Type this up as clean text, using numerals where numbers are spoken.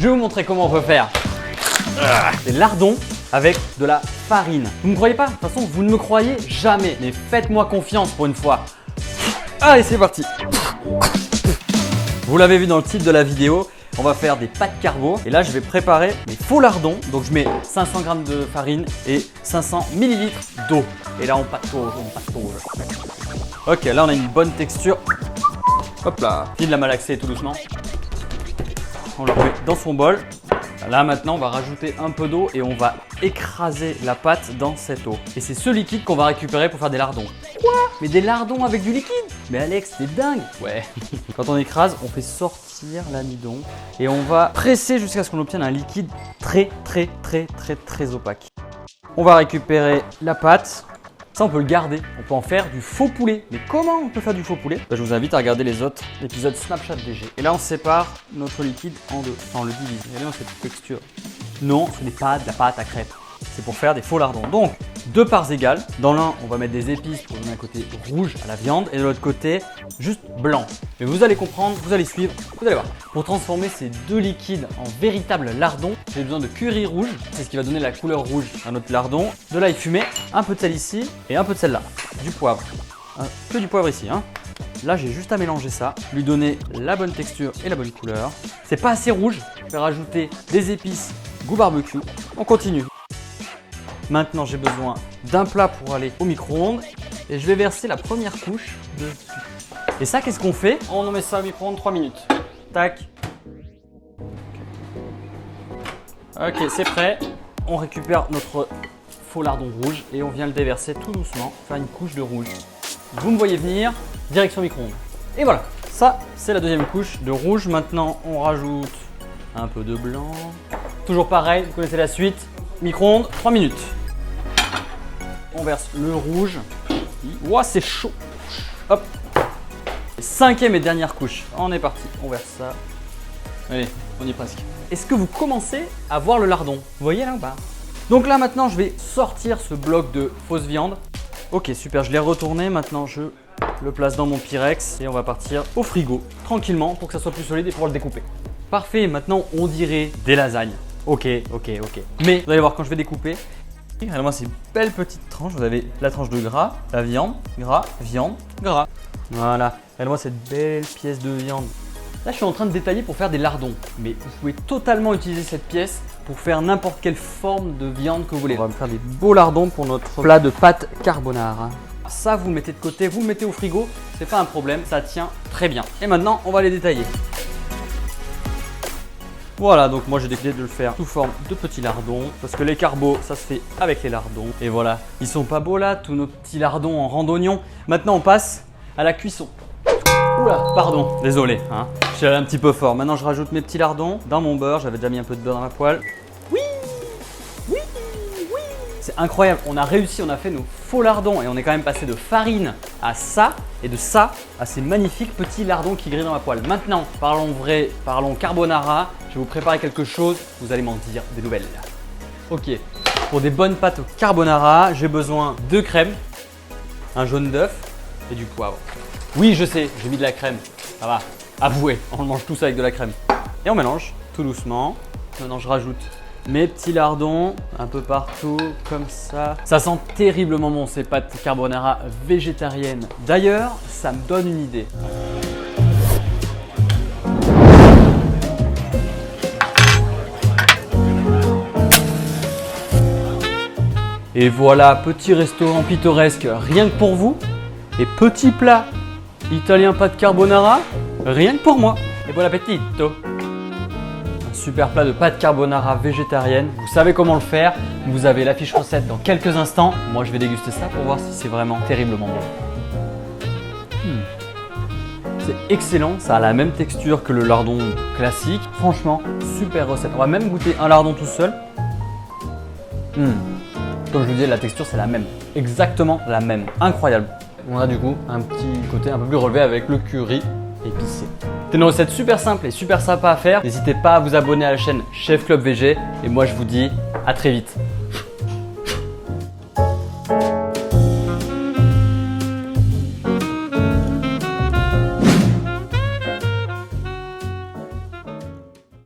Je vais vous montrer comment on peut faire des lardons avec de la farine. Vous ne me croyez pas? De toute façon, vous ne me croyez jamais. Mais faites-moi confiance pour une fois. Allez, c'est parti. Vous l'avez vu dans le titre de la vidéo, on va faire des pâtes carbo. Et là, je vais préparer mes faux lardons. Donc, je mets 500 g de farine et 500 ml d'eau. Et là, on patauge, Ok, là, on a une bonne texture. Hop là. Fini de la malaxer tout doucement. On la remet dans son bol. Là maintenant on va rajouter un peu d'eau et on va écraser la pâte dans cette eau. Et c'est ce liquide qu'on va récupérer pour faire des lardons. Quoi? Mais des lardons avec du liquide? Mais Alex, t'es dingue! Ouais. Quand on écrase, on fait sortir l'amidon et on va presser jusqu'à ce qu'on obtienne un liquide très opaque. On va récupérer la pâte. Ça, on peut le garder. On peut en faire du faux poulet. Mais comment on peut faire du faux poulet? Je vous invite à regarder les autres épisodes Snapchat VG. Et là, on sépare notre liquide en deux. Enfin, on le divise. Regardez dans cette texture. Non, ce n'est pas de la pâte à crêpes. C'est pour faire des faux lardons. Donc, 2 parts égales. Dans l'un, on va mettre des épices pour donner un côté rouge à la viande. Et de l'autre côté, juste blanc. Mais vous allez comprendre, vous allez suivre, vous allez voir. Pour transformer ces deux liquides en véritables lardons, j'ai besoin de curry rouge. C'est ce qui va donner la couleur rouge à notre lardon. De l'ail fumé, un peu de sel ici et un peu de sel là. Du poivre. Que du poivre ici. Là, j'ai juste à mélanger ça, lui donner la bonne texture et la bonne couleur. C'est pas assez rouge. Je vais rajouter des épices goût barbecue. On continue. Maintenant, j'ai besoin d'un plat pour aller au micro-ondes et je vais verser la première couche de... Et ça, qu'est-ce qu'on fait? On met ça au micro-ondes 3 minutes. Tac. Ok, c'est prêt. On récupère notre faux lardon rouge et on vient le déverser tout doucement, faire une couche de rouge. Vous me voyez venir, direction micro-ondes. Et voilà, ça, c'est la deuxième couche de rouge. Maintenant, on rajoute un peu de blanc. Toujours pareil, vous connaissez la suite. Micro-ondes, 3 minutes. On verse le rouge. Ouah, c'est chaud. Hop. Cinquième et dernière couche. On est parti. On verse ça. Allez, on y est presque. Est-ce que vous commencez à voir le lardon? Vous voyez là ou pas? Donc là, maintenant, je vais sortir ce bloc de fausse viande. Ok, super. Je l'ai retourné. Maintenant, je le place dans mon Pyrex et on va partir au frigo tranquillement pour que ça soit plus solide et pouvoir le découper. Parfait. Maintenant, on dirait des lasagnes. Ok. Mais vous allez voir quand je vais découper. Regardez-moi ces belles petites tranches. Vous avez la tranche de gras, la viande, gras, viande, gras. Voilà. Regardez-moi cette belle pièce de viande. Là, je suis en train de détailler pour faire des lardons. Mais vous pouvez totalement utiliser cette pièce pour faire n'importe quelle forme de viande que vous voulez. On va faire des beaux lardons pour notre plat de pâte carbonara. Ça, vous le mettez de côté, vous le mettez au frigo. C'est pas un problème, ça tient très bien. Et maintenant, on va les détailler. Voilà, donc moi j'ai décidé de le faire sous forme de petits lardons parce que les carbos, ça se fait avec les lardons. Et voilà, ils sont pas beaux là, tous nos petits lardons en randonnion. Maintenant, on passe à la cuisson. Oula, pardon, désolé, je suis allé un petit peu fort. Maintenant, je rajoute mes petits lardons dans mon beurre. J'avais déjà mis un peu de beurre dans la poêle. Oui. C'est incroyable, on a réussi, on a fait nos faux lardons et on est quand même passé de farine à ça et de ça à ces magnifiques petits lardons qui grillent dans la poêle. Maintenant, parlons vrai, parlons carbonara. Je vais vous préparer quelque chose, vous allez m'en dire des nouvelles. Ok, pour des bonnes pâtes au carbonara, j'ai besoin de crème, un jaune d'œuf et du poivre. Oui, je sais, j'ai mis de la crème, ça va, avouez, on le mange tous avec de la crème. Et on mélange tout doucement. Maintenant, je rajoute mes petits lardons un peu partout, comme ça. Ça sent terriblement bon ces pâtes carbonara végétariennes. D'ailleurs, ça me donne une idée. Et voilà, petit restaurant pittoresque rien que pour vous. Et petit plat italien pâte carbonara rien que pour moi. Et bon appetito! Super plat de pâte carbonara végétarienne. Vous savez comment le faire. Vous avez la fiche recette dans quelques instants. Moi, je vais déguster ça pour voir si c'est vraiment terriblement bon. C'est excellent. Ça a la même texture que le lardon classique. Franchement, super recette. On va même goûter un lardon tout seul. Comme je vous disais, la texture, c'est la même. Exactement la même. Incroyable. On a du coup un petit côté un peu plus relevé avec le curry épicé. C'est une recette super simple et super sympa à faire. N'hésitez pas à vous abonner à la chaîne Chef Club VG et moi je vous dis à très vite.